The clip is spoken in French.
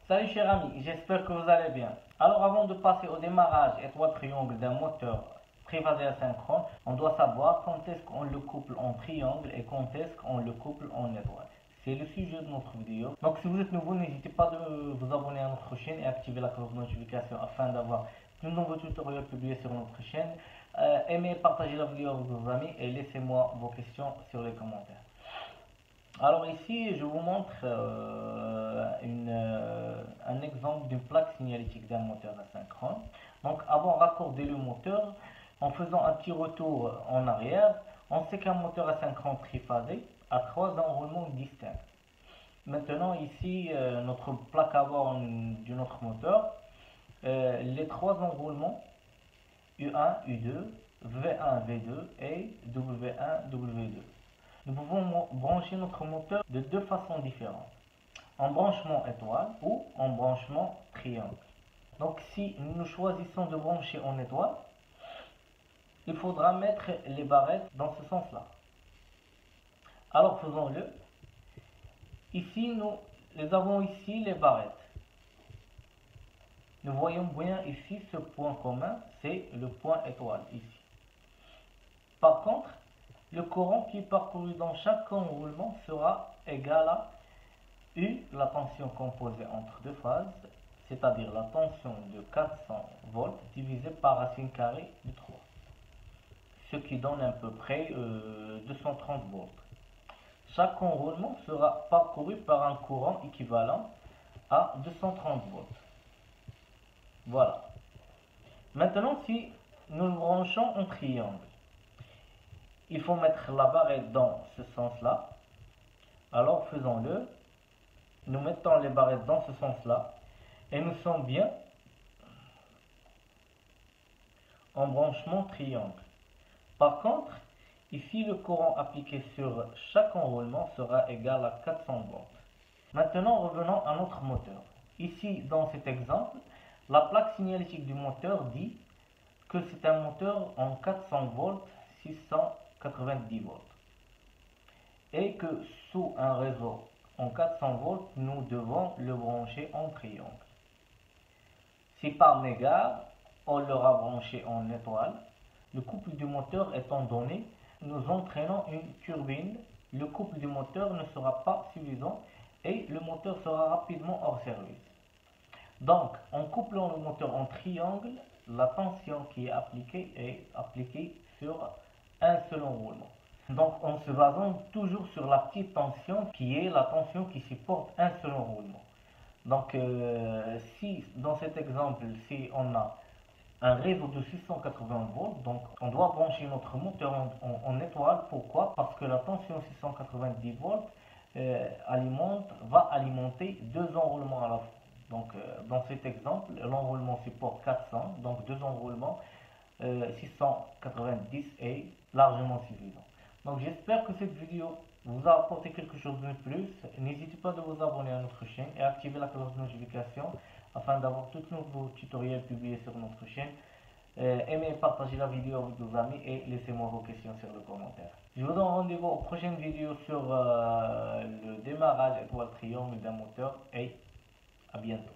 Salut chers amis, j'espère que vous allez bien. Alors avant de passer au démarrage étoile triangle d'un moteur triphasé asynchrone, on doit savoir quand est-ce qu'on le couple en triangle et quand est-ce qu'on le couple en étoile. C'est le sujet de notre vidéo. Donc si vous êtes nouveau, n'hésitez pas de vous abonner à notre chaîne et activer la cloche de notification afin d'avoir de nouveaux tutoriels publiés sur notre chaîne. Aimez, partagez la vidéo avec vos amis et laissez-moi vos questions sur les commentaires. Alors ici, je vous montre un exemple d'une plaque signalétique d'un moteur asynchrone. Donc avant de raccorder le moteur, en faisant un petit retour en arrière, on sait qu'un moteur asynchrone triphasé a trois enroulements distincts. Maintenant ici, notre plaque avant de notre moteur, les trois enroulements U1, U2, V1, V2 et W1, W2. Nous pouvons brancher notre moteur de deux façons différentes, en branchement étoile ou en branchement triangle. Donc si nous choisissons de brancher en étoile, il faudra mettre les barrettes dans ce sens-là. Alors faisons-le. Ici, nous avons ici les barrettes. Nous voyons bien ici ce point commun, c'est le point étoile ici. Par contre, le courant qui est parcouru dans chaque enroulement sera égal à U, la tension composée entre deux phases, c'est-à-dire la tension de 400 volts divisée par racine carrée de 3, ce qui donne à peu près 230 volts. Chaque enroulement sera parcouru par un courant équivalent à 230 volts. Voilà. Maintenant, si nous le branchons en triangle, il faut mettre la barrette dans ce sens-là. Alors faisons-le. Nous mettons les barrettes dans ce sens-là et nous sommes bien en branchement triangle. Par contre, ici le courant appliqué sur chaque enroulement sera égal à 400 volts. Maintenant revenons à notre moteur. Ici dans cet exemple, la plaque signalétique du moteur dit que c'est un moteur en 400 volts 690 volts et que sous un réseau en 400 volts, nous devons le brancher en triangle. Si par mégarde, on l'aura branché en étoile, le couple du moteur étant donné, nous entraînons une turbine, le couple du moteur ne sera pas suffisant et le moteur sera rapidement hors service. Donc, en couplant le moteur en triangle, la tension qui est appliquée sur un seul enroulement. Donc en se basant toujours sur la petite tension qui est la tension qui supporte un seul enroulement. Donc si dans cet exemple, si on a un réseau de 680 volts, donc on doit brancher notre moteur en étoile. Pourquoi? Parce que la tension 690 volts va alimenter deux enroulements à la fois. Donc dans cet exemple, l'enroulement supporte 400, donc deux enroulements 690 est largement suffisant. Donc j'espère que cette vidéo vous a apporté quelque chose de plus. N'hésitez pas de vous abonner à notre chaîne et activer la cloche de notification afin d'avoir tous nos tutoriels publiés sur notre chaîne. Aimez et partagez la vidéo avec vos amis et laissez-moi vos questions sur le commentaire. Je vous donne rendez-vous aux prochaines vidéos sur le démarrage étoile triangle d'un moteur et à bientôt.